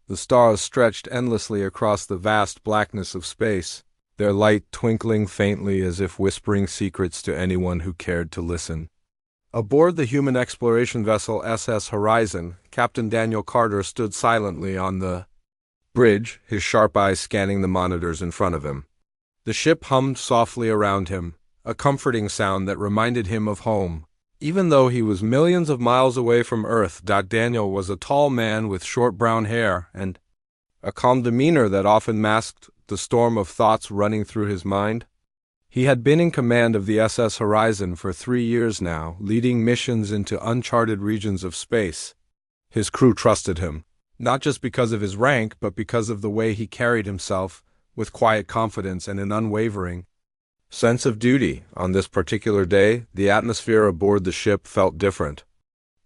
The stars stretched endlessly across the vast blackness of space, their light twinkling faintly as if whispering secrets to anyone who cared to listen. Aboard the human exploration vessel SS Horizon, Captain Daniel Carter stood silently on the bridge, his sharp eyes scanning the monitors in front of him. The ship hummed softly around him, a comforting sound that reminded him of home. Even though he was millions of miles away from Earth, Daniel was a tall man with short brown hair and a calm demeanor that often masked the storm of thoughts running through his mind. He had been in command of the SS Horizon for 3 years now, leading missions into uncharted regions of space. His crew trusted him, not just because of his rank, but because of the way he carried himself, with quiet confidence and an unwavering sense of duty. On this particular day, the atmosphere aboard the ship felt different.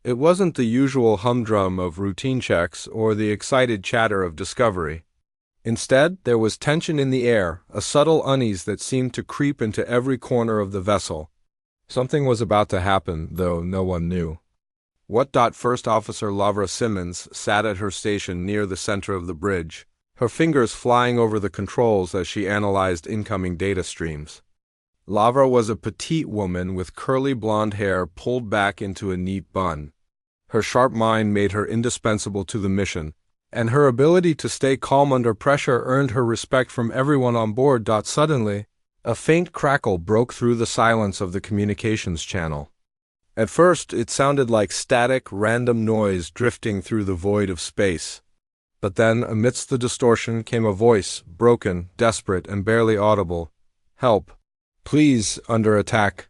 It wasn't the usual humdrum of routine checks or the excited chatter of discovery. Instead, there was tension in the air, a subtle unease that seemed to creep into every corner of the vessel. Something was about to happen, though no one knew what. First Officer Lavra Simmons sat at her station near the center of the bridge, her fingers flying over the controls as she analyzed incoming data streams. Lavra was a petite woman with curly blonde hair pulled back into a neat bun. Her sharp mind made her indispensable to the mission, and her ability to stay calm under pressure earned her respect from everyone on board. Suddenly, a faint crackle broke through the silence of the communications channel. At first, it sounded like static, random noise drifting through the void of space. But then, amidst the distortion, came a voice, broken, desperate, and barely audible. "Help. Please, under attack."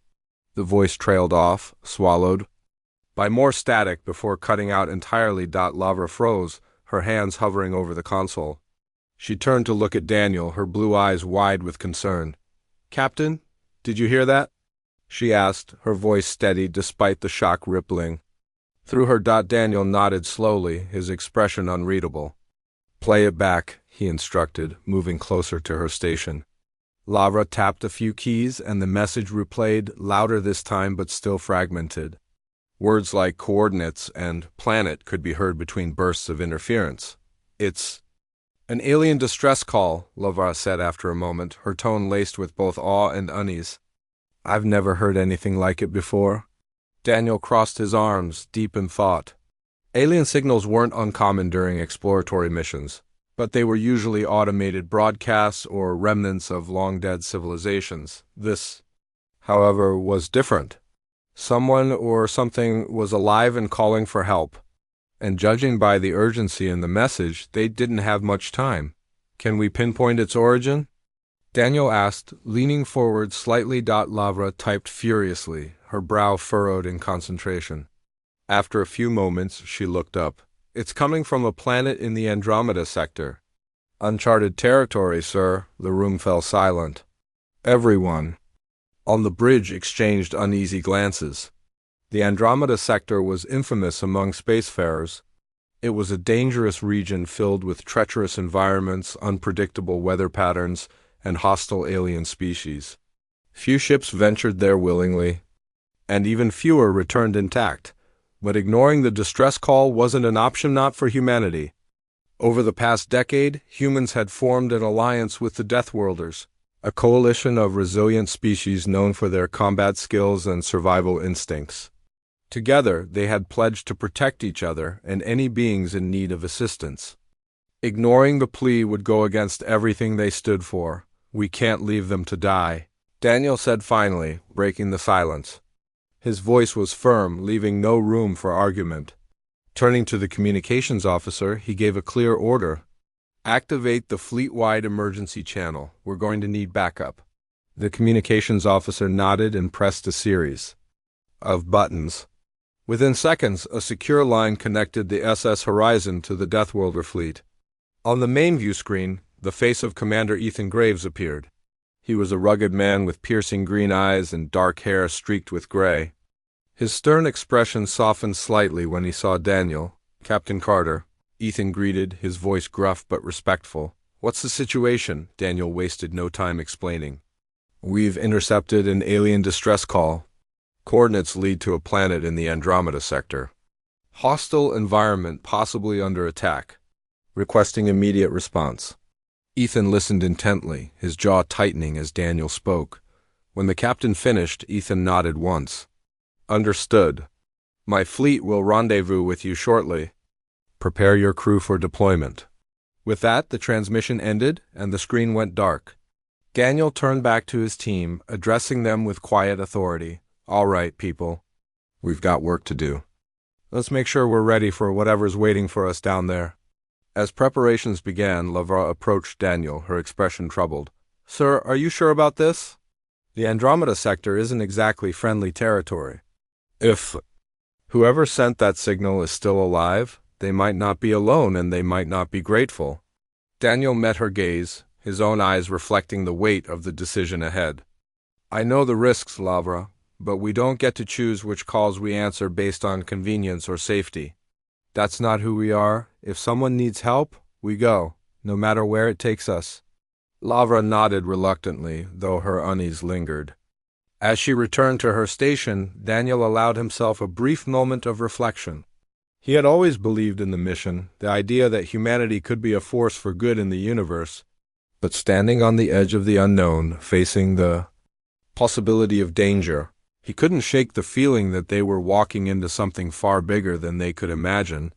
The voice trailed off, swallowed by more static before cutting out entirely. Lavra froze, her hands hovering over the console. She turned to look at Daniel, her blue eyes wide with concern. "Captain, did you hear that?" she asked, her voice steady despite the shock rippling through her. Daniel nodded slowly, his expression unreadable. "Play it back," he instructed, moving closer to her station. Lavra tapped a few keys, and the message replayed, louder this time but still fragmented. Words like coordinates and planet could be heard between bursts of interference. "It's an alien distress call," Lavra said after a moment, her tone laced with both awe and unease. "I've never heard anything like it before." Daniel crossed his arms, deep in thought. Alien signals weren't uncommon during exploratory missions, but they were usually automated broadcasts or remnants of long-dead civilizations. This, however, was different. Someone or something was alive and calling for help, and judging by the urgency in the message, they didn't have much time. "Can we pinpoint its origin?" Daniel asked, leaning forward slightly. Lavra typed furiously, her brow furrowed in concentration. After a few moments, she looked up. "It's coming from a planet in the Andromeda sector." "Uncharted territory, sir." The room fell silent. Everyone on the bridge exchanged uneasy glances. The Andromeda sector was infamous among spacefarers. It was a dangerous region filled with treacherous environments, unpredictable weather patterns, and hostile alien species. Few ships ventured there willingly, and even fewer returned intact. But ignoring the distress call wasn't an option, not for humanity. Over the past decade, humans had formed an alliance with the Deathworlders, a coalition of resilient species known for their combat skills and survival instincts. Together, they had pledged to protect each other and any beings in need of assistance. Ignoring the plea would go against everything they stood for. "We can't leave them to die," Daniel said finally, breaking the silence. His voice was firm, leaving no room for argument. Turning to the communications officer, he gave a clear order. "Activate the fleet-wide emergency channel. We're going to need backup." The communications officer nodded and pressed a series of buttons. Within seconds, a secure line connected the SS Horizon to the Deathworlder fleet. On the main view screen, the face of Commander Ethan Graves appeared. He was a rugged man with piercing green eyes and dark hair streaked with gray. His stern expression softened slightly when he saw Daniel. "Captain Carter," Ethan greeted, his voice gruff but respectful. "What's the situation?" Daniel wasted no time explaining. "We've intercepted an alien distress call. Coordinates lead to a planet in the Andromeda sector. Hostile environment, possibly under attack. requesting immediate response. Ethan listened intently, his jaw tightening as Daniel spoke. When the captain finished, Ethan nodded once. Understood. My fleet will rendezvous with you shortly. Prepare your crew for deployment. With that, the transmission ended, and the screen went dark. Daniel turned back to his team, addressing them with quiet authority. All right, people. We've got work to do. Let's make sure we're ready for whatever's waiting for us down there. As preparations began, Lavra approached Daniel, her expression troubled. Sir, are you sure about this? The Andromeda sector isn't exactly friendly territory. If whoever sent that signal is still alive, they might not be alone and they might not be grateful. Daniel met her gaze, his own eyes reflecting the weight of the decision ahead. I know the risks, Lavra, but we don't get to choose which calls we answer based on convenience or safety. That's not who we are. If someone needs help, we go, no matter where it takes us. Lavra nodded reluctantly, though her unease lingered. As she returned to her station, Daniel allowed himself a brief moment of reflection. He had always believed in the mission, the idea that humanity could be a force for good in the universe, but standing on the edge of the unknown, facing the possibility of danger, he couldn't shake the feeling that they were walking into something far bigger than they could imagine.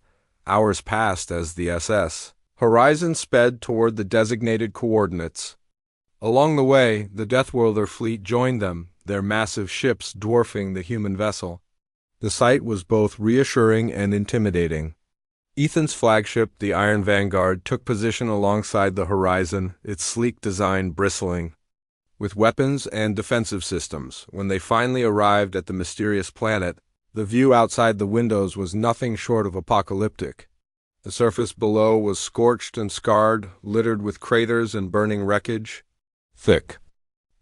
Hours passed as the SS Horizon sped toward the designated coordinates. Along the way, the Deathworlder fleet joined them, their massive ships dwarfing the human vessel. The sight was both reassuring and intimidating. Ethan's flagship, the Iron Vanguard, took position alongside the Horizon, its sleek design bristling with weapons and defensive systems. When they finally arrived at the mysterious planet, the view outside the windows was nothing short of apocalyptic. The surface below was scorched and scarred, littered with craters and burning wreckage. Thick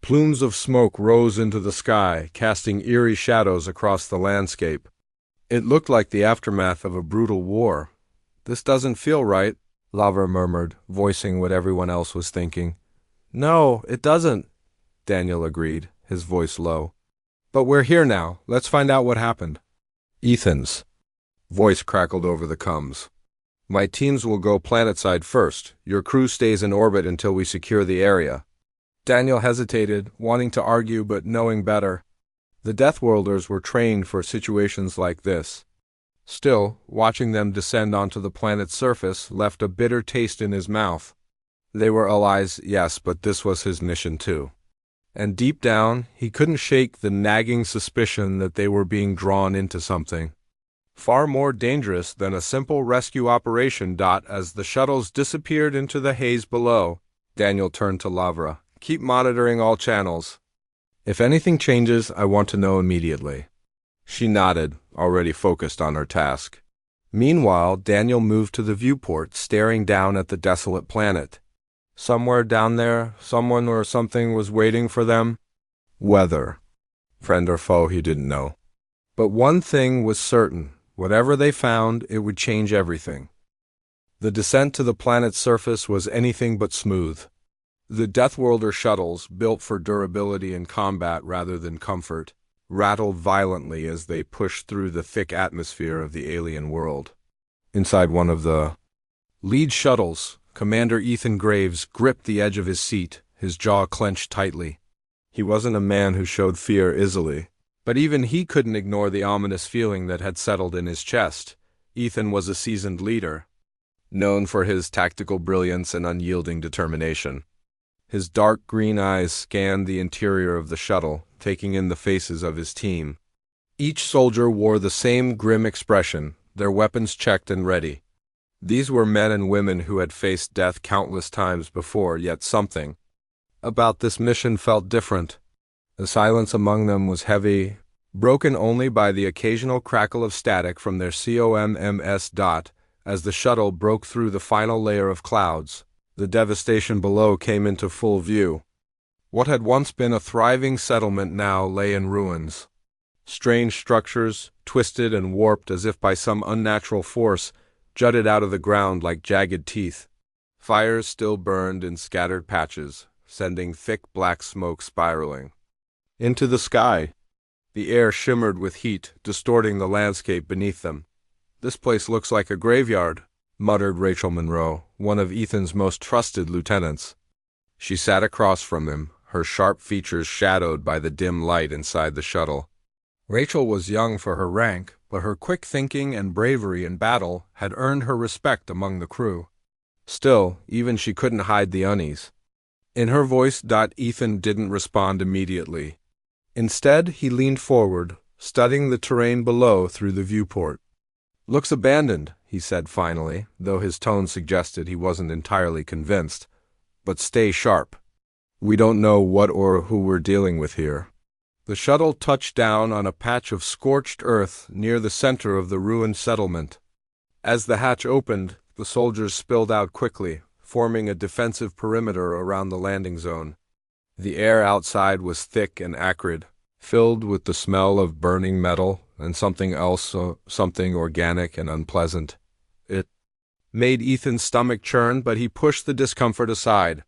plumes of smoke rose into the sky, casting eerie shadows across the landscape. It looked like the aftermath of a brutal war. This doesn't feel right, Lavra murmured, voicing what everyone else was thinking. No, it doesn't, Daniel agreed, his voice low. But we're here now. Let's find out what happened. Ethan's voice crackled over the comms. My teams will go planetside first. Your crew stays in orbit until we secure the area. Daniel hesitated, wanting to argue but knowing better. The Deathworlders were trained for situations like this. Still, watching them descend onto the planet's surface left a bitter taste in his mouth. They were allies, yes, but this was his mission too. And deep down, he couldn't shake the nagging suspicion that they were being drawn into something far more dangerous than a simple rescue operation. As the shuttles disappeared into the haze below, Daniel turned to Lavra. Keep monitoring all channels. If anything changes, I want to know immediately. She nodded, already focused on her task. Meanwhile, Daniel moved to the viewport, staring down at the desolate planet. Somewhere down there, someone or something was waiting for them. Whether friend or foe, he didn't know. But one thing was certain. Whatever they found, it would change everything. The descent to the planet's surface was anything but smooth. The Deathworlder shuttles, built for durability and combat rather than comfort, rattled violently as they pushed through the thick atmosphere of the alien world. Inside one of the lead shuttles, Commander Ethan Graves gripped the edge of his seat, his jaw clenched tightly. He wasn't a man who showed fear easily, but even he couldn't ignore the ominous feeling that had settled in his chest. Ethan was a seasoned leader, known for his tactical brilliance and unyielding determination. His dark green eyes scanned the interior of the shuttle, taking in the faces of his team. Each soldier wore the same grim expression, their weapons checked and ready. These were men and women who had faced death countless times before, yet something about this mission felt different. The silence among them was heavy, broken only by the occasional crackle of static from their COMMS. As the shuttle broke through the final layer of clouds, the devastation below came into full view. What had once been a thriving settlement now lay in ruins. Strange structures, twisted and warped as if by some unnatural force, jutted out of the ground like jagged teeth. Fires still burned in scattered patches, sending thick black smoke spiraling into the sky. The air shimmered with heat, distorting the landscape beneath them. This place looks like a graveyard, muttered Rachel Monroe, one of Ethan's most trusted lieutenants. She sat across from him, her sharp features shadowed by the dim light inside the shuttle. Rachel was young for her rank, but her quick thinking and bravery in battle had earned her respect among the crew. Still, even she couldn't hide the unease in her voice. Ethan didn't respond immediately. Instead, he leaned forward, studying the terrain below through the viewport. "Looks abandoned," he said finally, though his tone suggested he wasn't entirely convinced. "But stay sharp. We don't know what or who we're dealing with here." The shuttle touched down on a patch of scorched earth near the center of the ruined settlement. As the hatch opened, the soldiers spilled out quickly, forming a defensive perimeter around the landing zone. The air outside was thick and acrid, filled with the smell of burning metal and something else, something organic and unpleasant. It made Ethan's stomach churn, but he pushed the discomfort aside.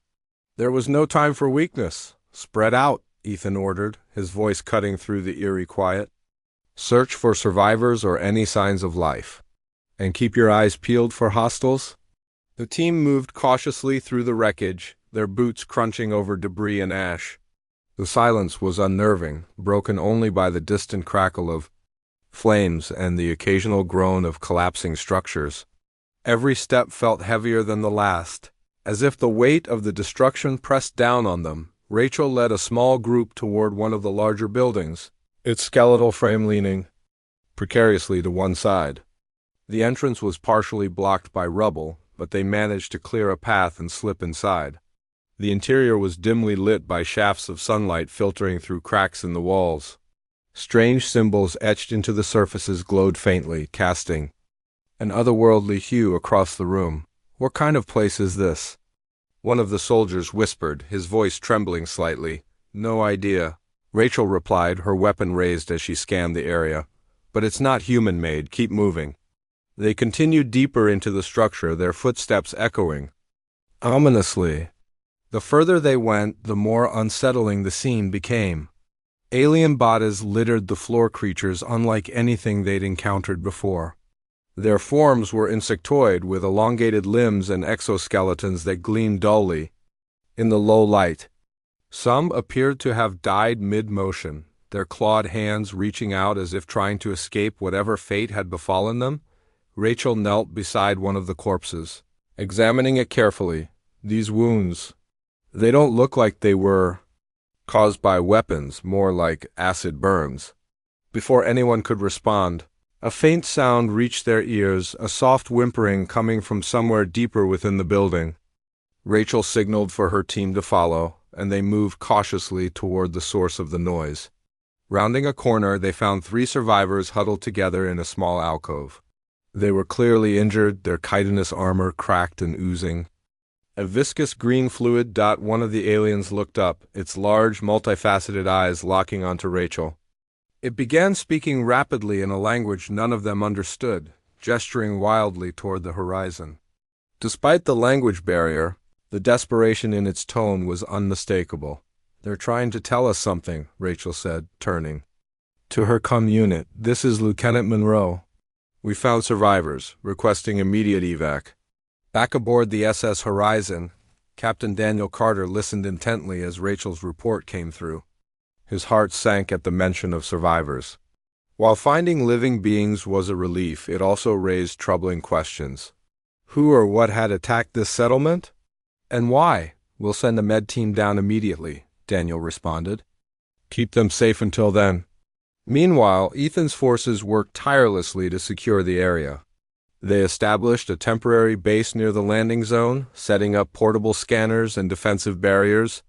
"There was no time for weakness. Spread out," Ethan ordered, his voice cutting through the eerie quiet. "Search for survivors or any signs of life. And keep your eyes peeled for hostiles." The team moved cautiously through the wreckage, their boots crunching over debris and ash. The silence was unnerving, broken only by the distant crackle of flames and the occasional groan of collapsing structures. Every step felt heavier than the last, as if the weight of the destruction pressed down on them. Rachel led a small group toward one of the larger buildings, its skeletal frame leaning precariously to one side. The entrance was partially blocked by rubble, but they managed to clear a path and slip inside. The interior was dimly lit by shafts of sunlight filtering through cracks in the walls. Strange symbols etched into the surfaces glowed faintly, casting an otherworldly hue across the room. "What kind of place is this?" one of the soldiers whispered, his voice trembling slightly. "No idea," Rachel replied, her weapon raised as she scanned the area. "But it's not human-made. Keep moving." They continued deeper into the structure, their footsteps echoing ominously. The further they went, the more unsettling the scene became. Alien bodies littered the floor, creatures unlike anything they'd encountered before. Their forms were insectoid, with elongated limbs and exoskeletons that gleamed dully in the low light. Some appeared to have died mid-motion, their clawed hands reaching out as if trying to escape whatever fate had befallen them. Rachel knelt beside one of the corpses, examining it carefully. "These wounds, they don't look like they were caused by weapons, more like acid burns." Before anyone could respond, a faint sound reached their ears, a soft whimpering coming from somewhere deeper within the building. Rachel signaled for her team to follow, and they moved cautiously toward the source of the noise. Rounding a corner, they found 3 survivors huddled together in a small alcove. They were clearly injured, their chitinous armor cracked and oozing a viscous green fluid. One of the aliens looked up, its large, multifaceted eyes locking onto Rachel. It began speaking rapidly in a language none of them understood, gesturing wildly toward the horizon. Despite the language barrier, the desperation in its tone was unmistakable. "They're trying to tell us something," Rachel said, turning to her unit. "This is Lieutenant Monroe. We found survivors, requesting immediate evac." Back aboard the SS Horizon, Captain Daniel Carter listened intently as Rachel's report came through. His heart sank at the mention of survivors. While finding living beings was a relief, it also raised troubling questions. Who or what had attacked this settlement? And why? "We'll send a med team down immediately," Daniel responded. "Keep them safe until then." Meanwhile, Ethan's forces worked tirelessly to secure the area. They established a temporary base near the landing zone, setting up portable scanners and defensive barriers.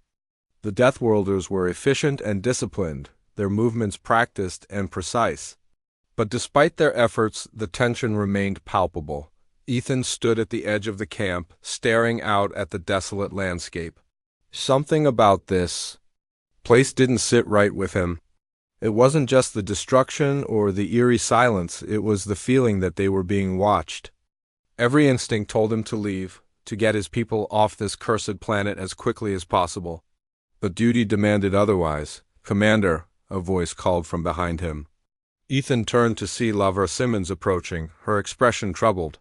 The Deathworlders were efficient and disciplined, their movements practiced and precise. But despite their efforts, the tension remained palpable. Ethan stood at the edge of the camp, staring out at the desolate landscape. Something about this place didn't sit right with him. It wasn't just the destruction or the eerie silence, it was the feeling that they were being watched. Every instinct told him to leave, to get his people off this cursed planet as quickly as possible. But duty demanded otherwise. "Commander," a voice called from behind him. Ethan turned to see Lavra Simmons approaching, her expression troubled.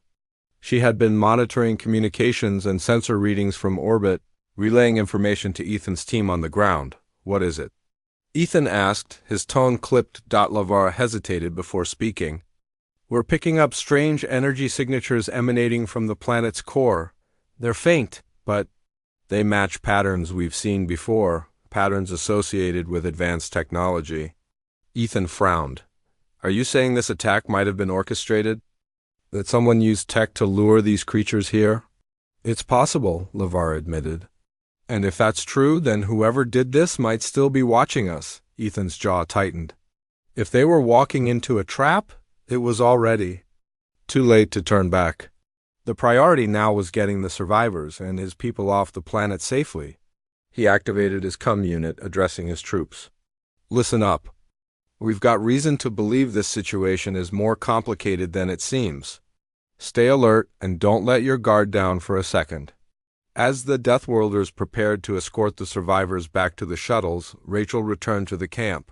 She had been monitoring communications and sensor readings from orbit, relaying information to Ethan's team on the ground. "What is it?" Ethan asked, his tone clipped. LaVar hesitated before speaking. "We're picking up strange energy signatures emanating from the planet's core. They're faint, but they match patterns we've seen before, patterns associated with advanced technology." Ethan frowned. "Are you saying this attack might have been orchestrated? That someone used tech to lure these creatures here?" "It's possible," LaVar admitted. "And if that's true, then whoever did this might still be watching us." Ethan's jaw tightened. If they were walking into a trap, it was already too late to turn back. The priority now was getting the survivors and his people off the planet safely. He activated his comm unit, addressing his troops. "Listen up. We've got reason to believe this situation is more complicated than it seems. Stay alert and don't let your guard down for a second." As the Deathworlders prepared to escort the survivors back to the shuttles, Rachel returned to the camp.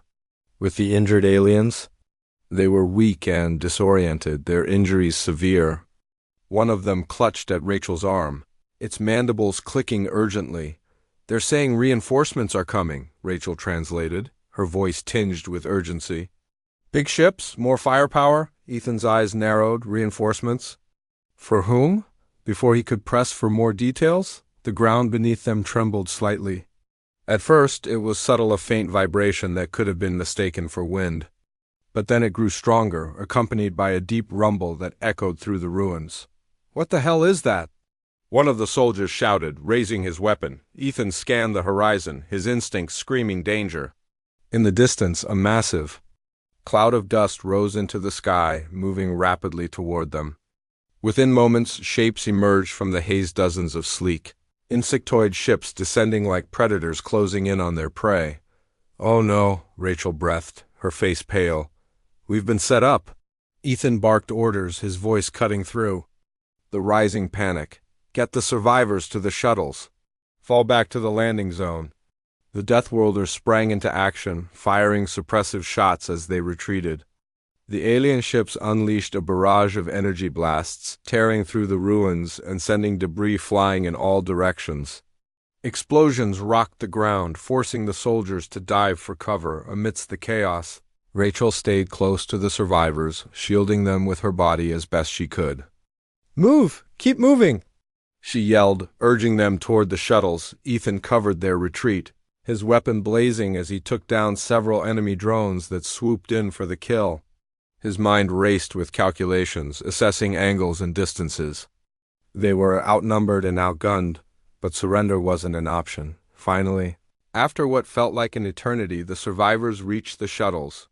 With the injured aliens? They were weak and disoriented, their injuries severe. One of them clutched at Rachel's arm, its mandibles clicking urgently. "They're saying reinforcements are coming," Rachel translated, her voice tinged with urgency. "Big ships? More firepower?" Ethan's eyes narrowed. "Reinforcements? For whom?" Before he could press for more details, the ground beneath them trembled slightly. At first, it was subtle, a faint vibration that could have been mistaken for wind. But then it grew stronger, accompanied by a deep rumble that echoed through the ruins. "What the hell is that?" one of the soldiers shouted, raising his weapon. Ethan scanned the horizon, his instincts screaming danger. In the distance, a massive cloud of dust rose into the sky, moving rapidly toward them. Within moments, shapes emerged from the haze, dozens of sleek, insectoid ships descending like predators closing in on their prey. "Oh no," Rachel breathed, her face pale. "We've been set up." Ethan barked orders, his voice cutting through the rising panic. "Get the survivors to the shuttles. Fall back to the landing zone." The Deathworlders sprang into action, firing suppressive shots as they retreated. The alien ships unleashed a barrage of energy blasts, tearing through the ruins and sending debris flying in all directions. Explosions rocked the ground, forcing the soldiers to dive for cover amidst the chaos. Rachel stayed close to the survivors, shielding them with her body as best she could. "Move! Keep moving!" she yelled, urging them toward the shuttles. Ethan covered their retreat, his weapon blazing as he took down several enemy drones that swooped in for the kill. His mind raced with calculations, assessing angles and distances. They were outnumbered and outgunned, but surrender wasn't an option. Finally, after what felt like an eternity, the survivors reached the shuttles.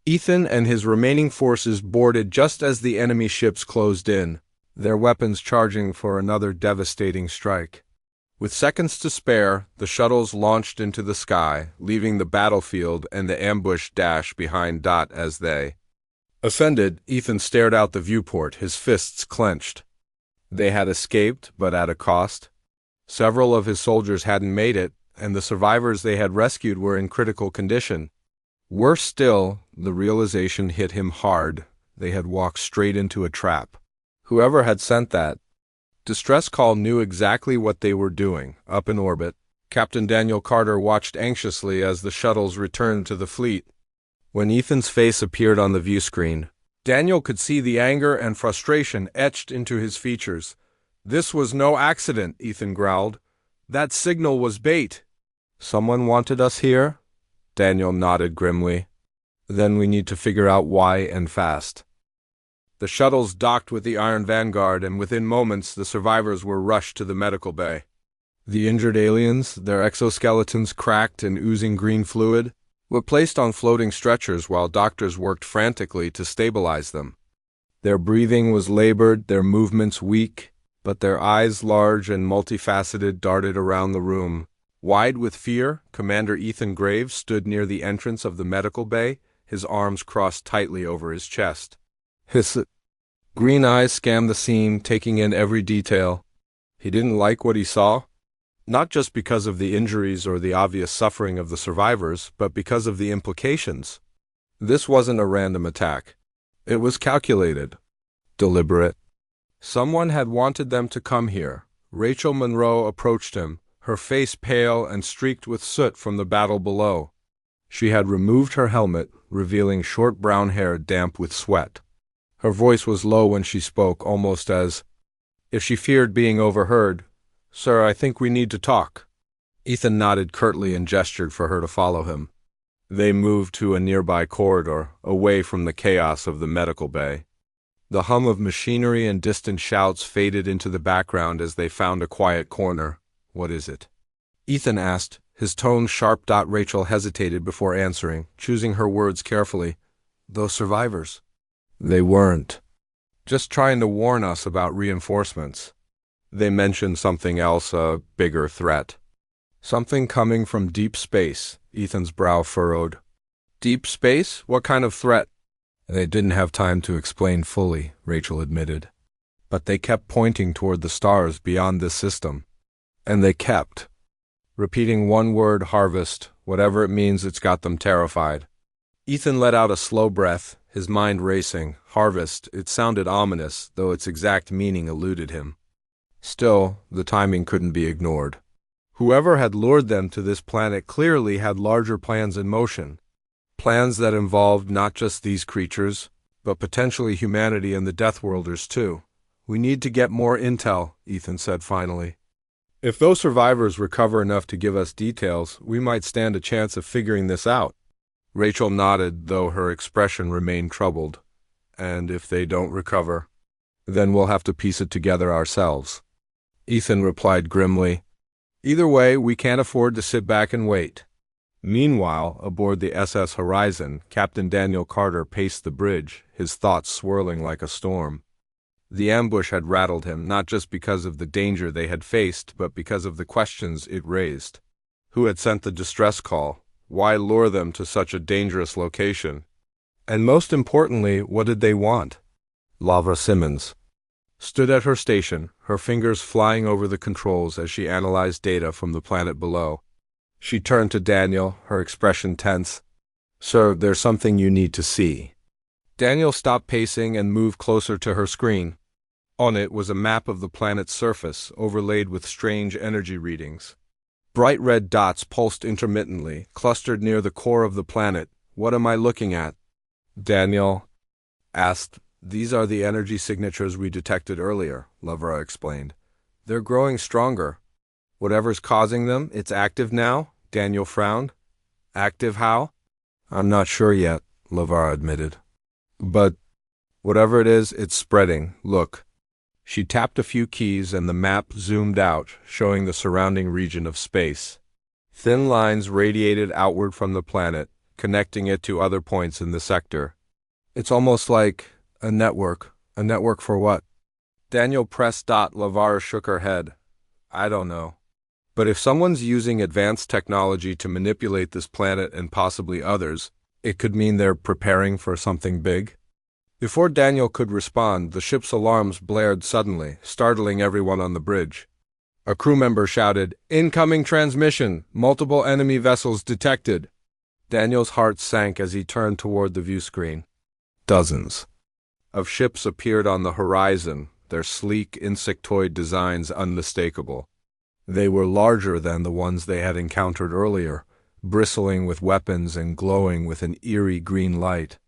Ethan and his remaining forces boarded just as the enemy ships closed in, their weapons charging for another devastating strike. With seconds to spare, the shuttles launched into the sky, leaving the battlefield and the ambush dash behind. As they ascended, Ethan stared out the viewport, his fists clenched. They had escaped, but at a cost. Several of his soldiers hadn't made it, and the survivors they had rescued were in critical condition. Worse still, the realization hit him hard. They had walked straight into a trap. Whoever had sent that distress call knew exactly what they were doing. Up in orbit, Captain Daniel Carter watched anxiously as the shuttles returned to the fleet. When Ethan's face appeared on the view screen, Daniel could see the anger and frustration etched into his features. "This was no accident," Ethan growled. "That signal was bait." "Someone wanted us here?" Daniel nodded grimly. "Then we need to figure out why, and fast." The shuttles docked with the Iron Vanguard, and within moments the survivors were rushed to the medical bay. The injured aliens, their exoskeletons cracked and oozing green fluid, were placed on floating stretchers while doctors worked frantically to stabilize them. Their breathing was labored, their movements weak, but their eyes, large and multifaceted, darted around the room. Wide with fear, Commander Ethan Graves stood near the entrance of the medical bay, his arms crossed tightly over his chest. His green eyes scanned the scene, taking in every detail. He didn't like what he saw, not just because of the injuries or the obvious suffering of the survivors, but because of the implications. This wasn't a random attack. It was calculated, deliberate. Someone had wanted them to come here. Rachel Monroe approached him, her face pale and streaked with soot from the battle below. She had removed her helmet, revealing short brown hair damp with sweat. Her voice was low when she spoke, almost as if she feared being overheard. "Sir, I think we need to talk." Ethan nodded curtly and gestured for her to follow him. They moved to a nearby corridor, away from the chaos of the medical bay. The hum of machinery and distant shouts faded into the background as they found a quiet corner. "What is it?" Ethan asked, his tone sharp. Rachel hesitated before answering, choosing her words carefully. "Those survivors." "They weren't. Just trying to warn us about reinforcements. They mentioned something else, a bigger threat. Something coming from deep space." Ethan's brow furrowed. "Deep space? What kind of threat?" "They didn't have time to explain fully," Rachel admitted. "But they kept pointing toward the stars beyond this system. And they kept repeating one word, harvest. Whatever it means, it's got them terrified." Ethan let out a slow breath, his mind racing. Harvest, it sounded ominous, though its exact meaning eluded him. Still, the timing couldn't be ignored. Whoever had lured them to this planet clearly had larger plans in motion. Plans that involved not just these creatures, but potentially humanity and the Deathworlders too. "We need to get more intel," Ethan said finally. "If those survivors recover enough to give us details, we might stand a chance of figuring this out." Rachel nodded, though her expression remained troubled. "And if they don't recover, then we'll have to piece it together ourselves." Ethan replied grimly, "Either way, we can't afford to sit back and wait." Meanwhile, aboard the SS Horizon, Captain Daniel Carter paced the bridge, his thoughts swirling like a storm. The ambush had rattled him, not just because of the danger they had faced, but because of the questions it raised. Who had sent the distress call? Why lure them to such a dangerous location? And most importantly, what did they want? Lavra Simmons stood at her station, her fingers flying over the controls as she analyzed data from the planet below. She turned to Daniel, her expression tense. "Sir, there's something you need to see." Daniel stopped pacing and moved closer to her screen. On it was a map of the planet's surface, overlaid with strange energy readings. Bright red dots pulsed intermittently, clustered near the core of the planet. "What am I looking at?" Daniel asked. "These are the energy signatures we detected earlier," Lavra explained. "They're growing stronger. Whatever's causing them, it's active now?" Daniel frowned. "Active how?" "I'm not sure yet," Lavra admitted. "But whatever it is, it's spreading. Look." She tapped a few keys and the map zoomed out, showing the surrounding region of space. Thin lines radiated outward from the planet, connecting it to other points in the sector. "It's almost like a network. A network for what?" Daniel pressed. Lavara shook her head. "I don't know. But if someone's using advanced technology to manipulate this planet and possibly others, it could mean they're preparing for something big." Before Daniel could respond, the ship's alarms blared suddenly, startling everyone on the bridge. A crew member shouted, "Incoming transmission! Multiple enemy vessels detected!" Daniel's heart sank as he turned toward the view screen. Dozens of ships appeared on the horizon, their sleek, insectoid designs unmistakable. They were larger than the ones they had encountered earlier, bristling with weapons and glowing with an eerie green light.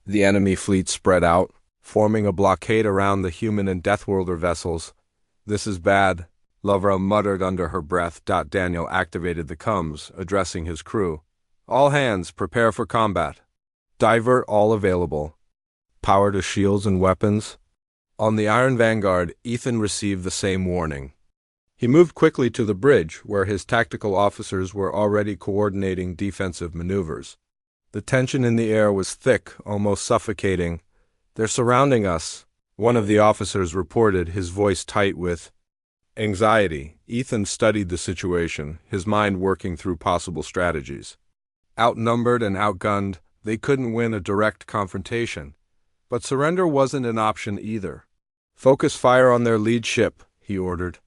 The enemy fleet spread out, forming a blockade around the human and Deathworlder vessels. "This is bad," Lavra muttered under her breath. Daniel activated the comms, addressing his crew. "All hands, prepare for combat. Divert all available. Power to shields and weapons." On the Iron Vanguard, Ethan received the same warning. He moved quickly to the bridge, where his tactical officers were already coordinating defensive maneuvers. The tension in the air was thick, almost suffocating. "They're surrounding us," one of the officers reported, his voice tight with anxiety. Ethan studied the situation, his mind working through possible strategies. Outnumbered and outgunned, they couldn't win a direct confrontation. But surrender wasn't an option either. "Focus fire on their lead ship," he ordered.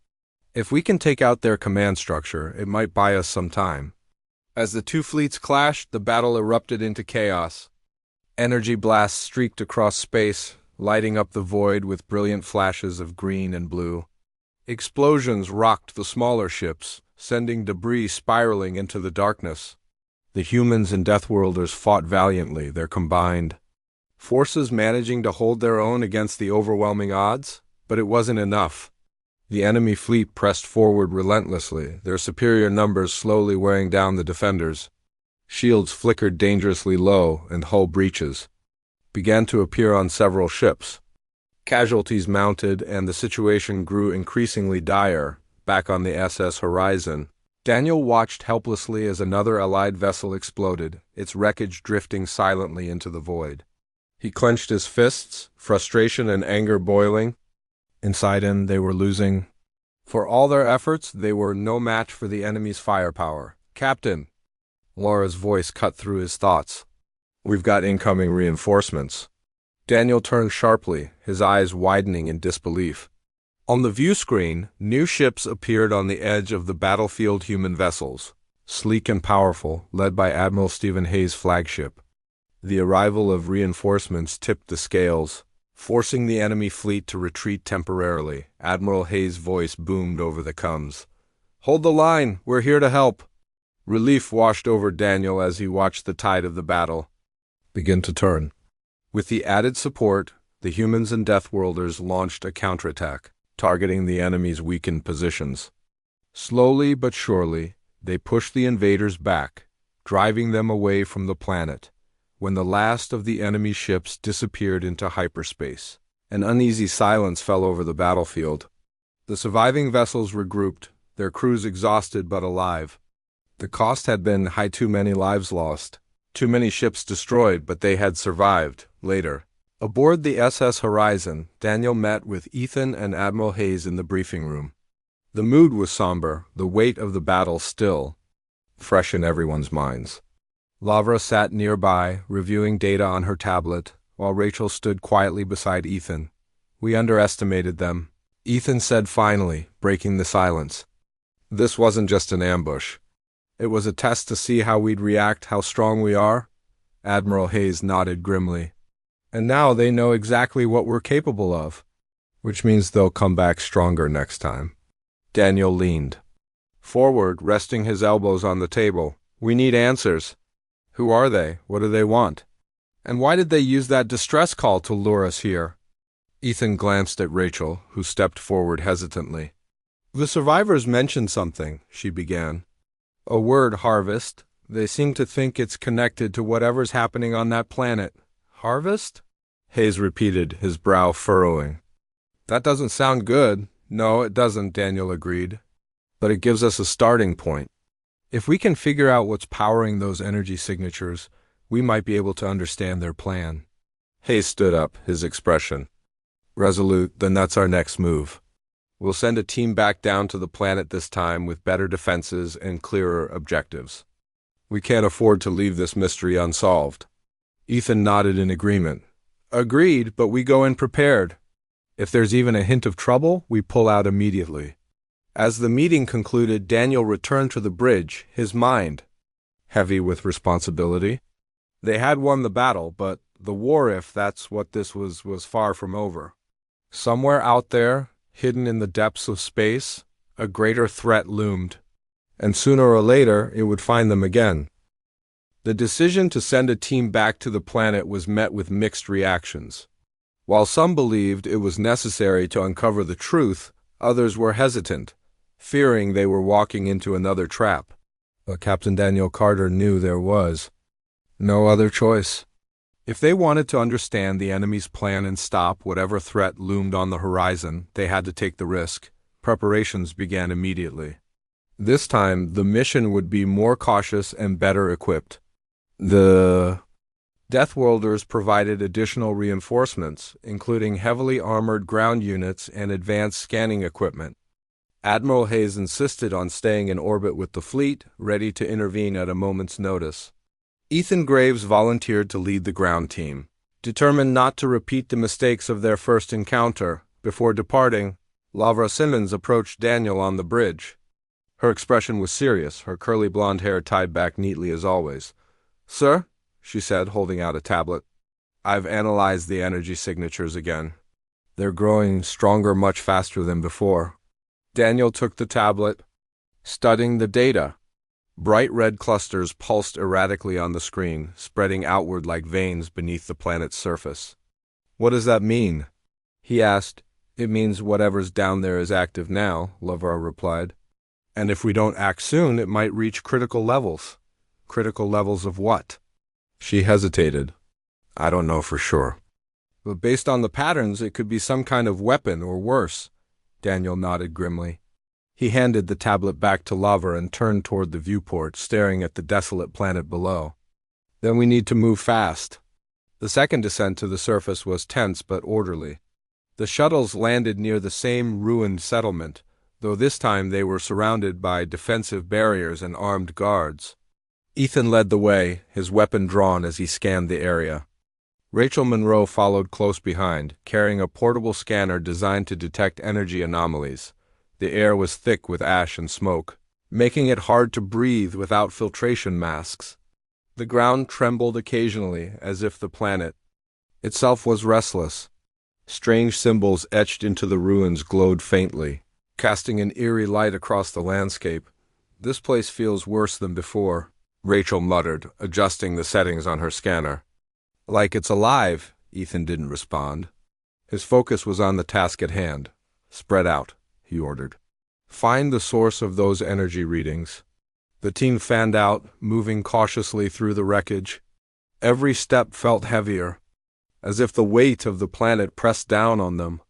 "If we can take out their command structure, it might buy us some time." As the two fleets clashed, the battle erupted into chaos. Energy blasts streaked across space, lighting up the void with brilliant flashes of green and blue. Explosions rocked the smaller ships, sending debris spiraling into the darkness. The humans and Deathworlders fought valiantly, their combined forces managing to hold their own against the overwhelming odds, but it wasn't enough. The enemy fleet pressed forward relentlessly, their superior numbers slowly wearing down the defenders. Shields flickered dangerously low, and hull breaches began to appear on several ships. Casualties mounted, and the situation grew increasingly dire. Back on the SS Horizon, Daniel watched helplessly as another Allied vessel exploded, its wreckage drifting silently into the void. He clenched his fists, frustration and anger boiling. Inside him, they were losing. For all their efforts, they were no match for the enemy's firepower. "Captain!" Laura's voice cut through his thoughts. "We've got incoming reinforcements." Daniel turned sharply, his eyes widening in disbelief. On the view screen, new ships appeared on the edge of the battlefield, human vessels, sleek and powerful, led by Admiral Stephen Hayes' flagship. The arrival of reinforcements tipped the scales, forcing the enemy fleet to retreat temporarily. Admiral Hayes' voice boomed over the comms. "Hold the line, we're here to help." Relief washed over Daniel as he watched the tide of the battle begin to turn. With the added support, the humans and Deathworlders launched a counterattack, targeting the enemy's weakened positions. Slowly but surely, they pushed the invaders back, driving them away from the planet. When the last of the enemy ships disappeared into hyperspace, an uneasy silence fell over the battlefield. The surviving vessels regrouped, their crews exhausted but alive. The cost had been high, too many lives lost, too many ships destroyed, but they had survived. Later, aboard the SS Horizon, Daniel met with Ethan and Admiral Hayes in the briefing room. The mood was somber, the weight of the battle still fresh in everyone's minds. Lavra sat nearby, reviewing data on her tablet, while Rachel stood quietly beside Ethan. "We underestimated them," Ethan said finally, breaking the silence. "This wasn't just an ambush. It was a test to see how we'd react, how strong we are." Admiral Hayes nodded grimly. "And now they know exactly what we're capable of, which means they'll come back stronger next time." Daniel leaned forward, resting his elbows on the table. "We need answers. Who are they? What do they want? And why did they use that distress call to lure us here?" Ethan glanced at Rachel, who stepped forward hesitantly. "The survivors mentioned something," she began. "A word, harvest. They seem to think it's connected to whatever's happening on that planet." "Harvest?" Hayes repeated, his brow furrowing. "That doesn't sound good." "No, it doesn't," Daniel agreed. "But it gives us a starting point. If we can figure out what's powering those energy signatures, we might be able to understand their plan." Hayes stood up, his expression resolute. "Then that's our next move. We'll send a team back down to the planet this time with better defenses and clearer objectives. We can't afford to leave this mystery unsolved." Ethan nodded in agreement. "Agreed, but we go in prepared. If there's even a hint of trouble, we pull out immediately." As the meeting concluded, Daniel returned to the bridge, his mind heavy with responsibility. They had won the battle, but the war, if that's what this was far from over. Somewhere out there, hidden in the depths of space, a greater threat loomed, and sooner or later it would find them again. The decision to send a team back to the planet was met with mixed reactions. While some believed it was necessary to uncover the truth, others were hesitant, fearing they were walking into another trap. But Captain Daniel Carter knew there was no other choice. If they wanted to understand the enemy's plan and stop whatever threat loomed on the horizon, they had to take the risk. Preparations began immediately. This time, the mission would be more cautious and better equipped. The Deathworlders provided additional reinforcements, including heavily armored ground units and advanced scanning equipment. Admiral Hayes insisted on staying in orbit with the fleet, ready to intervene at a moment's notice. Ethan Graves volunteered to lead the ground team, determined not to repeat the mistakes of their first encounter. Before departing, Lavra Simmons approached Daniel on the bridge. Her expression was serious, her curly blonde hair tied back neatly as always. "Sir," she said, holding out a tablet. I've analyzed the energy signatures again. They're growing stronger much faster than before. Daniel took the tablet, studying the data. Bright red clusters pulsed erratically on the screen, spreading outward like veins beneath the planet's surface. What does that mean? He asked. It means whatever's down there is active now, Lavar replied. And if we don't act soon, it might reach critical levels. Critical levels of what? She hesitated. I don't know for sure. But based on the patterns, it could be some kind of weapon or worse. Daniel nodded grimly. He handed the tablet back to Lavar and turned toward the viewport, staring at the desolate planet below. Then we need to move fast. The second descent to the surface was tense but orderly. The shuttles landed near the same ruined settlement, though this time they were surrounded by defensive barriers and armed guards. Ethan led the way, his weapon drawn as he scanned the area. Rachel Monroe followed close behind, carrying a portable scanner designed to detect energy anomalies. The air was thick with ash and smoke, making it hard to breathe without filtration masks. The ground trembled occasionally, as if the planet itself was restless. Strange symbols etched into the ruins glowed faintly, casting an eerie light across the landscape. This place feels worse than before, Rachel muttered, adjusting the settings on her scanner. Like it's alive, Ethan didn't respond. His focus was on the task at hand. Spread out, he ordered. Find the source of those energy readings. The team fanned out, moving cautiously through the wreckage. Every step felt heavier, as if the weight of the planet pressed down on them.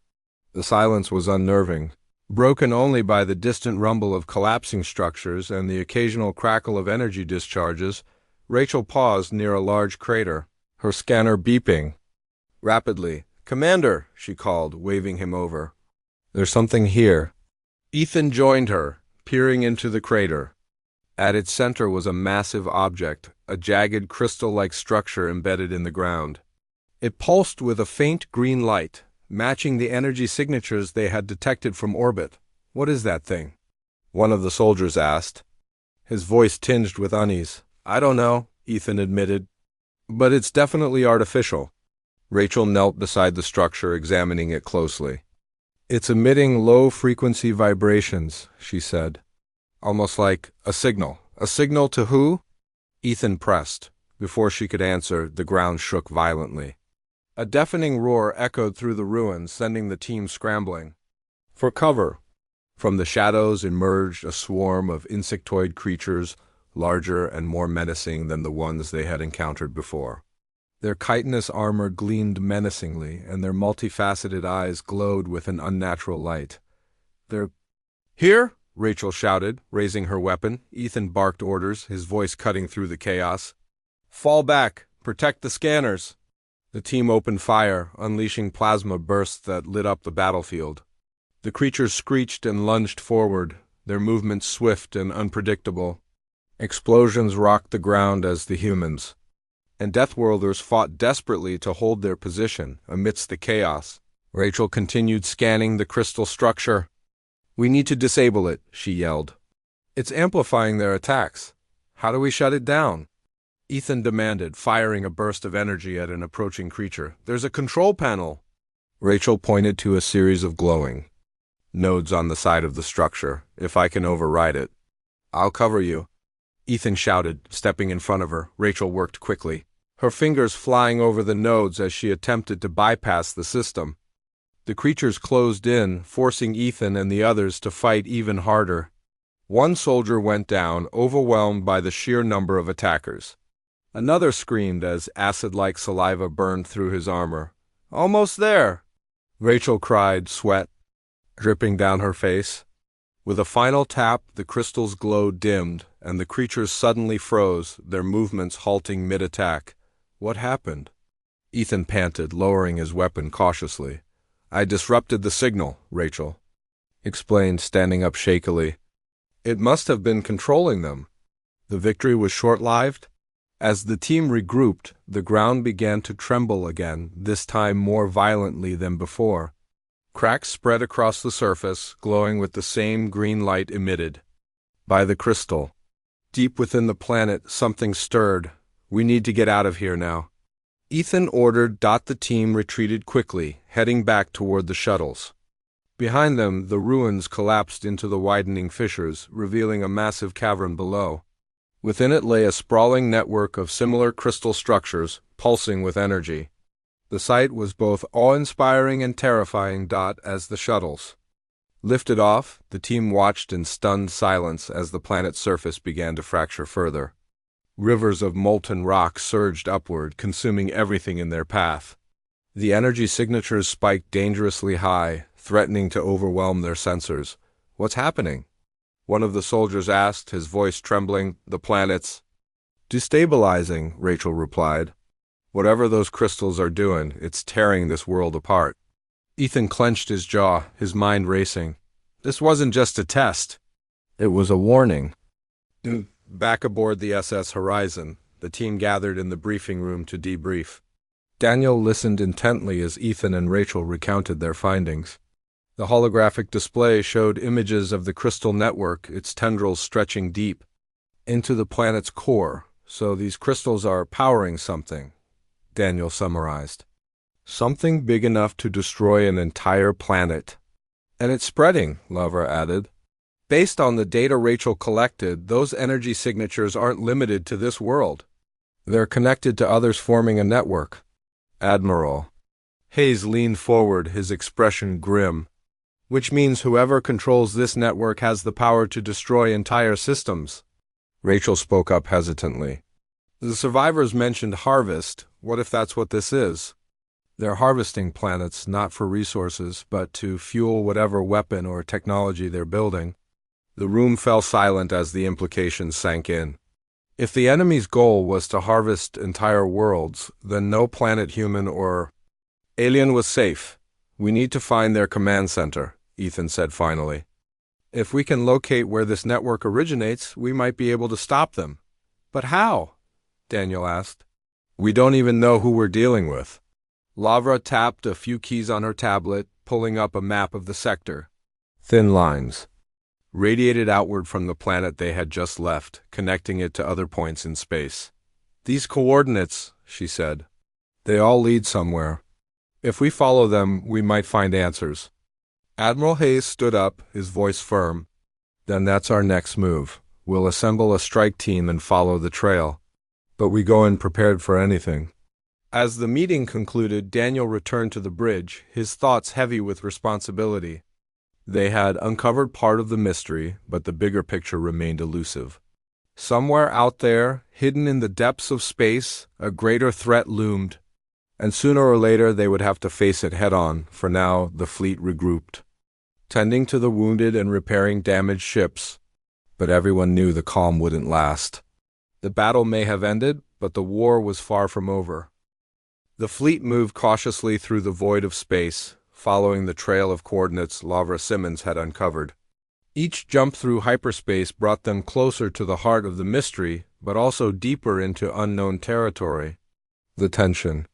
The silence was unnerving, broken only by the distant rumble of collapsing structures and the occasional crackle of energy discharges. Rachel paused near a large crater, her scanner beeping. Rapidly, "Commander," she called, waving him over. "There's something here." Ethan joined her, peering into the crater. At its center was a massive object, a jagged crystal-like structure embedded in the ground. It pulsed with a faint green light, matching the energy signatures they had detected from orbit. "What is that thing?" one of the soldiers asked. His voice tinged with unease. "I don't know," Ethan admitted. "But it's definitely artificial." Rachel knelt beside the structure, examining it closely. "It's emitting low-frequency vibrations," she said. "Almost like a signal." "A signal to who?" Ethan pressed. Before she could answer, the ground shook violently. A deafening roar echoed through the ruins, sending the team scrambling for cover. From the shadows emerged a swarm of insectoid creatures, larger and more menacing than the ones they had encountered before. Their chitinous armor gleamed menacingly, and their multifaceted eyes glowed with an unnatural light. "They're here!" Rachel shouted, raising her weapon. Ethan barked orders, his voice cutting through the chaos. "Fall back! Protect the scanners!" The team opened fire, unleashing plasma bursts that lit up the battlefield. The creatures screeched and lunged forward, their movements swift and unpredictable. Explosions rocked the ground as the humans and Deathworlders fought desperately to hold their position amidst the chaos. Rachel continued scanning the crystal structure. "We need to disable it," she yelled. "It's amplifying their attacks. How do we shut it down?" Ethan demanded, firing a burst of energy at an approaching creature. "There's a control panel." Rachel pointed to a series of glowing nodes on the side of the structure. "If I can override it, I'll cover you," Ethan shouted, stepping in front of her. Rachel worked quickly, her fingers flying over the nodes as she attempted to bypass the system. The creatures closed in, forcing Ethan and the others to fight even harder. One soldier went down, overwhelmed by the sheer number of attackers. Another screamed as acid-like saliva burned through his armor. "Almost there!" Rachel cried, sweat dripping down her face. With a final tap, the crystal's glow dimmed, and the creatures suddenly froze, their movements halting mid-attack. "What happened?" Ethan panted, lowering his weapon cautiously. "I disrupted the signal," Rachel explained, standing up shakily. "It must have been controlling them." The victory was short-lived. As the team regrouped, the ground began to tremble again, this time more violently than before. Cracks spread across the surface, glowing with the same green light emitted by the crystal. Deep within the planet, something stirred. "We need to get out of here now." Ethan ordered. The team retreated quickly, heading back toward the shuttles. Behind them, the ruins collapsed into the widening fissures, revealing a massive cavern below. Within it lay a sprawling network of similar crystal structures, pulsing with energy. The sight was both awe-inspiring and terrifying. As the shuttles lifted off, the team watched in stunned silence as the planet's surface began to fracture further. Rivers of molten rock surged upward, consuming everything in their path. The energy signatures spiked dangerously high, threatening to overwhelm their sensors. "What's happening?" one of the soldiers asked, his voice trembling. "The planet's destabilizing," Rachel replied. "Whatever those crystals are doing, it's tearing this world apart." Ethan clenched his jaw, his mind racing. This wasn't just a test. It was a warning. Back aboard the SS Horizon, the team gathered in the briefing room to debrief. Daniel listened intently as Ethan and Rachel recounted their findings. The holographic display showed images of the crystal network, its tendrils stretching deep into the planet's core. "So these crystals are powering something," Daniel summarized. "Something big enough to destroy an entire planet. And it's spreading," Lavra added. "Based on the data Rachel collected, those energy signatures aren't limited to this world. They're connected to others, forming a network." Admiral Hayes leaned forward, his expression grim. "Which means whoever controls this network has the power to destroy entire systems." Rachel spoke up hesitantly. "The survivors mentioned harvest. What if that's what this is? They're harvesting planets, not for resources, but to fuel whatever weapon or technology they're building." The room fell silent as the implications sank in. If the enemy's goal was to harvest entire worlds, then no planet, human or alien, was safe. "We need to find their command center," Ethan said finally. "If we can locate where this network originates, we might be able to stop them." "But how?" Daniel asked. "We don't even know who we're dealing with." Lavra tapped a few keys on her tablet, pulling up a map of the sector. Thin lines radiated outward from the planet they had just left, connecting it to other points in space. "These coordinates," she said, "they all lead somewhere. If we follow them, we might find answers." Admiral Hayes stood up, his voice firm. "Then that's our next move. We'll assemble a strike team and follow the trail. But we go in prepared for anything." As the meeting concluded, Daniel returned to the bridge, his thoughts heavy with responsibility. They had uncovered part of the mystery, but the bigger picture remained elusive. Somewhere out there, hidden in the depths of space, a greater threat loomed, and sooner or later they would have to face it head-on. For now, the fleet regrouped, tending to the wounded and repairing damaged ships. But everyone knew the calm wouldn't last. The battle may have ended, but the war was far from over. The fleet moved cautiously through the void of space, following the trail of coordinates Lavra Simmons had uncovered. Each jump through hyperspace brought them closer to the heart of the mystery, but also deeper into unknown territory. The tension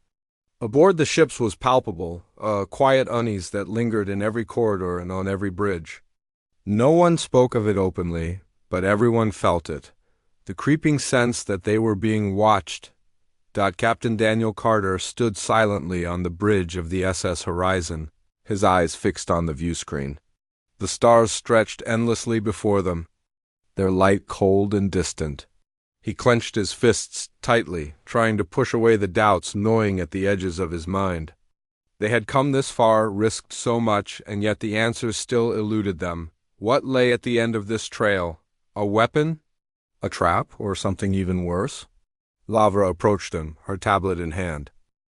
aboard the ships was palpable, a quiet unease that lingered in every corridor and on every bridge. No one spoke of it openly, but everyone felt it. The creeping sense that they were being watched. Captain Daniel Carter stood silently on the bridge of the SS Horizon, his eyes fixed on the viewscreen. The stars stretched endlessly before them, their light cold and distant. He clenched his fists tightly, trying to push away the doubts gnawing at the edges of his mind. They had come this far, risked so much, and yet the answers still eluded them. What lay at the end of this trail? A weapon? A trap? Or something even worse? Lavra approached him, her tablet in hand.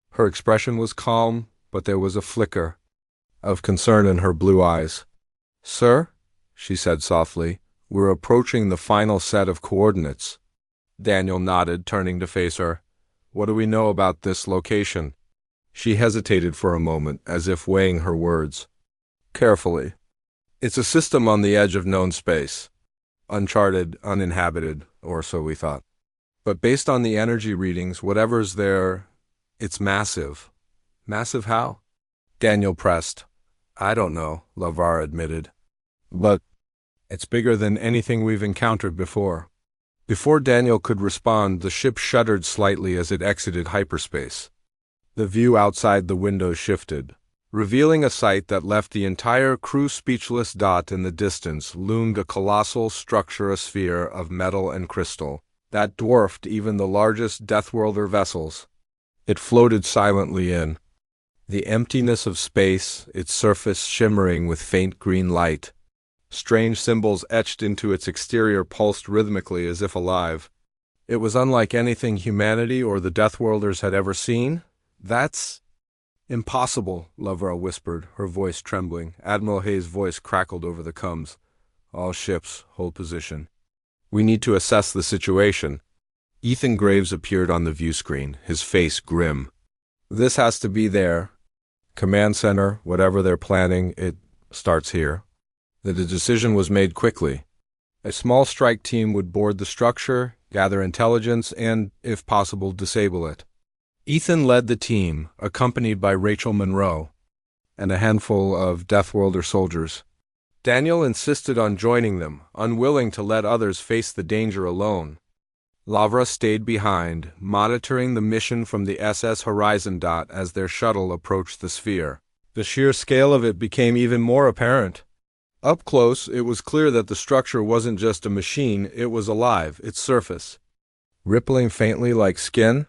Her expression was calm, but there was a flicker of concern in her blue eyes. "Sir," she said softly, "we're approaching the final set of coordinates." Daniel nodded, turning to face her. "What do we know about this location?" She hesitated for a moment, as if weighing her words. Carefully. "It's a system on the edge of known space. Uncharted, uninhabited, or so we thought. But based on the energy readings, whatever's there, it's massive." "Massive how?" Daniel pressed. "I don't know," Lavra admitted. "But it's bigger than anything we've encountered before." Before Daniel could respond, the ship shuddered slightly as it exited hyperspace. The view outside the window shifted, revealing a sight that left the entire crew speechless. In the distance loomed a colossal structure, a sphere of metal and crystal, that dwarfed even the largest Deathworlder vessels. It floated silently in the emptiness of space, its surface shimmering with faint green light. Strange symbols etched into its exterior pulsed rhythmically as if alive. It was unlike anything humanity or the Deathworlders had ever seen. "That's impossible," Lovera whispered, her voice trembling. Admiral Hayes' voice crackled over the comms. "All ships, hold position. We need to assess the situation." Ethan Graves appeared on the view screen, his face grim. "This has to be their command center. Whatever they're planning, it starts here." The decision was made quickly. A small strike team would board the structure, gather intelligence, and, if possible, disable it. Ethan led the team, accompanied by Rachel Monroe and a handful of Deathworlder soldiers. Daniel insisted on joining them, unwilling to let others face the danger alone. Lavra stayed behind, monitoring the mission from the SS Horizon. As their shuttle approached the sphere, the sheer scale of it became even more apparent. Up close, it was clear that the structure wasn't just a machine, it was alive, its surface rippling faintly like skin.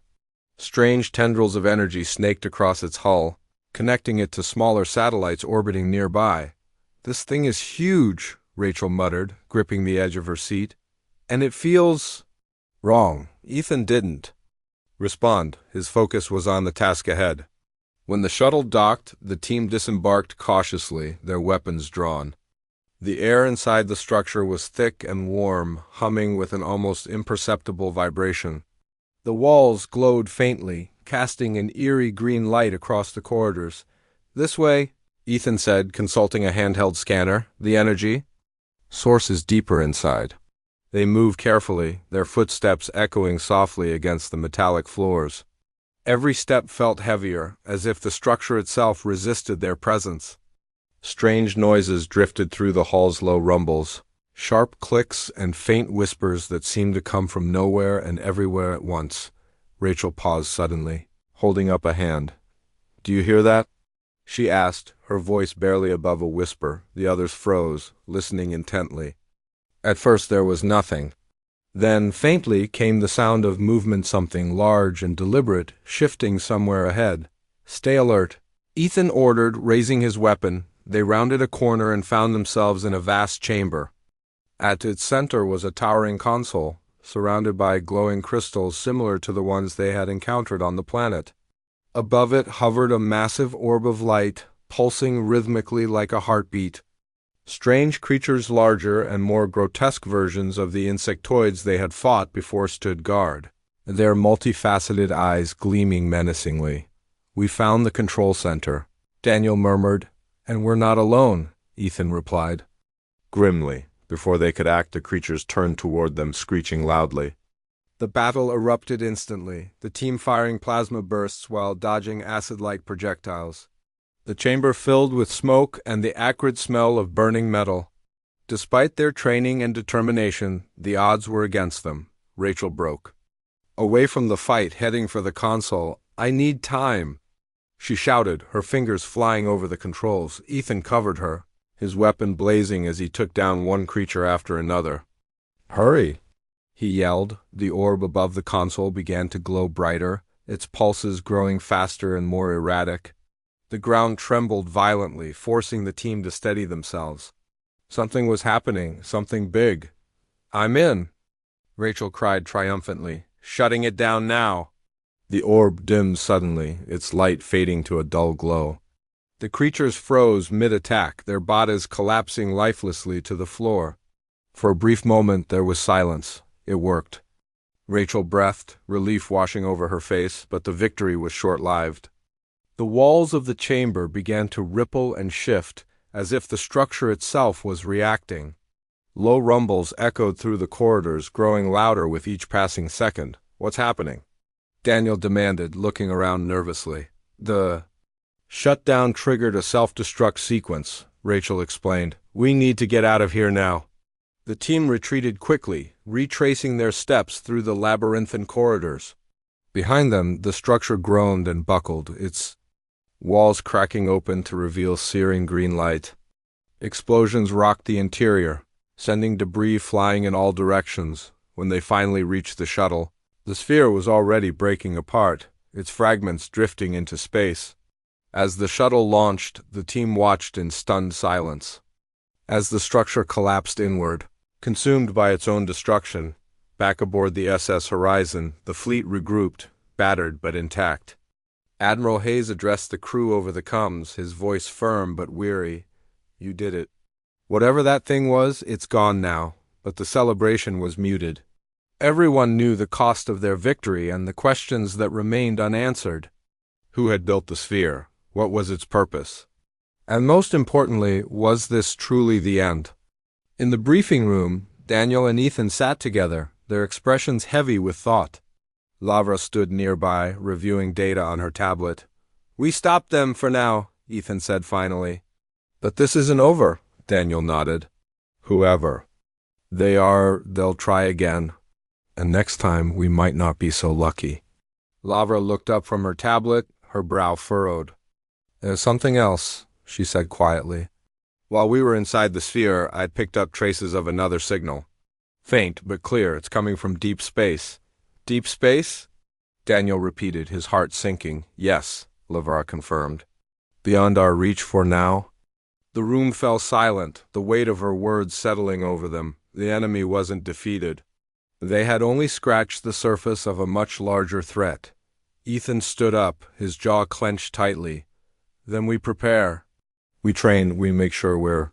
Strange tendrils of energy snaked across its hull, connecting it to smaller satellites orbiting nearby. "This thing is huge," Rachel muttered, gripping the edge of her seat. "And it feels wrong." Ethan didn't respond. His focus was on the task ahead. When the shuttle docked, the team disembarked cautiously, their weapons drawn. The air inside the structure was thick and warm, humming with an almost imperceptible vibration. The walls glowed faintly, casting an eerie green light across the corridors. "This way," Ethan said, consulting a handheld scanner. "The energy source is deeper inside." They moved carefully, their footsteps echoing softly against the metallic floors. Every step felt heavier, as if the structure itself resisted their presence. Strange noises drifted through the hall's low rumbles, sharp clicks and faint whispers that seemed to come from nowhere and everywhere at once. Rachel paused suddenly, holding up a hand. "Do you hear that?" she asked, her voice barely above a whisper. The others froze, listening intently. At first there was nothing. Then, faintly, came the sound of movement, something large and deliberate, shifting somewhere ahead. "Stay alert," Ethan ordered, raising his weapon. They rounded a corner and found themselves in a vast chamber. At its center was a towering console, surrounded by glowing crystals similar to the ones they had encountered on the planet. Above it hovered a massive orb of light, pulsing rhythmically like a heartbeat. Strange creatures, larger and more grotesque versions of the insectoids they had fought before, stood guard, their multifaceted eyes gleaming menacingly. "We found the control center," Daniel murmured. "And we're not alone," Ethan replied. Grimly, before they could act, the creatures turned toward them, screeching loudly. The battle erupted instantly, the team firing plasma bursts while dodging acid-like projectiles. The chamber filled with smoke and the acrid smell of burning metal. Despite their training and determination, the odds were against them. Rachel broke away from the fight, heading for the console. "I need time," she shouted, her fingers flying over the controls. Ethan covered her, his weapon blazing as he took down one creature after another. "Hurry," he yelled. The orb above the console began to glow brighter, its pulses growing faster and more erratic. The ground trembled violently, forcing the team to steady themselves. Something was happening, something big. "I'm in," Rachel cried triumphantly. "Shutting it down now." The orb dimmed suddenly, its light fading to a dull glow. The creatures froze mid-attack, their bodies collapsing lifelessly to the floor. For a brief moment there was silence. It worked. Rachel breathed, relief washing over her face, but the victory was short-lived. The walls of the chamber began to ripple and shift, as if the structure itself was reacting. Low rumbles echoed through the corridors, growing louder with each passing second. "What's happening?" Daniel demanded, looking around nervously. "The shutdown triggered a self-destruct sequence," Rachel explained. "We need to get out of here now." The team retreated quickly, retracing their steps through the labyrinthine corridors. Behind them, the structure groaned and buckled, its walls cracking open to reveal searing green light. Explosions rocked the interior, sending debris flying in all directions. When they finally reached the shuttle, the sphere was already breaking apart, its fragments drifting into space. As the shuttle launched, the team watched in stunned silence. As the structure collapsed inward, consumed by its own destruction, back aboard the SS Horizon, the fleet regrouped, battered but intact. Admiral Hayes addressed the crew over the comms, his voice firm but weary. "You did it. Whatever that thing was, it's gone now." But the celebration was muted. Everyone knew the cost of their victory and the questions that remained unanswered. Who had built the sphere? What was its purpose? And most importantly, was this truly the end? In the briefing room, Daniel and Ethan sat together, their expressions heavy with thought. Lavra stood nearby, reviewing data on her tablet. "We stopped them for now," Ethan said finally. "But this isn't over," Daniel nodded. "Whoever they'll try again. And next time we might not be so lucky." Lavra looked up from her tablet, her brow furrowed. "There's something else," she said quietly. "While we were inside the sphere, I'd picked up traces of another signal. Faint, but clear. It's coming from deep space." "Deep space?" Daniel repeated, his heart sinking. "Yes," Lavra confirmed. "Beyond our reach for now." The room fell silent, the weight of her words settling over them. The enemy wasn't defeated. They had only scratched the surface of a much larger threat. Ethan stood up, his jaw clenched tightly. "Then we prepare. We train, we make sure we're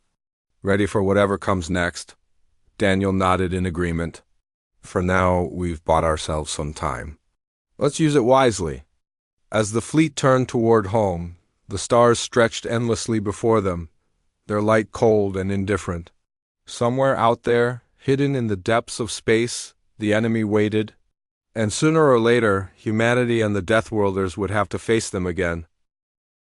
ready for whatever comes next." Daniel nodded in agreement. "For now, we've bought ourselves some time. Let's use it wisely." As the fleet turned toward home, the stars stretched endlessly before them, their light cold and indifferent. Somewhere out there, hidden in the depths of space, the enemy waited, and sooner or later, humanity and the Deathworlders would have to face them again.